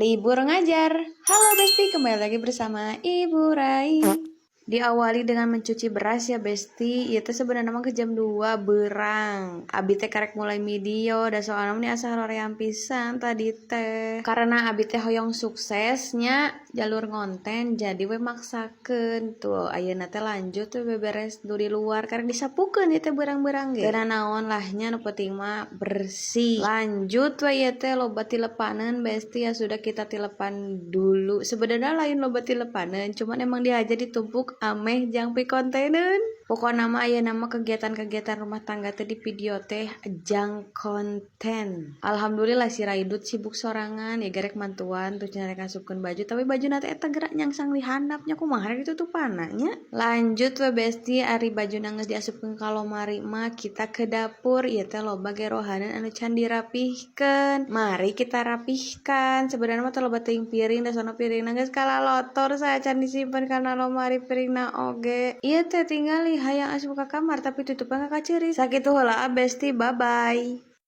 Libur ngajar. Halo Besti, kembali lagi bersama Ibu Rai. Diawali dengan mencuci beras ya Besti. Ieu teh sebenarnya mah ke jam 2 berang. Abi teh karek mulai video da soalna mah asa hoream pisan tadi teh. Karena abi teh hoyong suksesnya jalur ngonten jadi we maksakeun tuh. Ayeuna teh lanjut tuh beberes du di luar karek disapukeun ieu teh berang-berang ge. Teu naon lahnya nu penting mah bersih. Lanjut we ieu teh loba tilepaneun Besti ya sudah kita tilepan dulu. Sebenarnya lain loba tilepaneun, cuman emang dia aja ditumpuk ameh jang pikonteneun. Pokokna mah aya nama kegiatan-kegiatan rumah tangga teh di video teh jang konten. Alhamdulillah si Raidut sibuk sorangan ya garek mantuan tuh cenah rek ngasupkeun baju tapi baju nate eta gerak nyangsang di handapnya kumaha ditutupanna nya. Lanjut we Besti ari baju geus diasupkeun ka lomari mah kita ke dapur ieu teh loba ge rohaneun anu can dirapihkeun. Mari kita rapihkan. Sebenarnya mah teh loba teuing piring da sono piringna geus kalalotor saya can disimpen kana lomari piringna oge. Ieu teh tinggal hayang asup ka kamar tapi tutupna ka ceurik. Sakitu heula Besti, bye bye.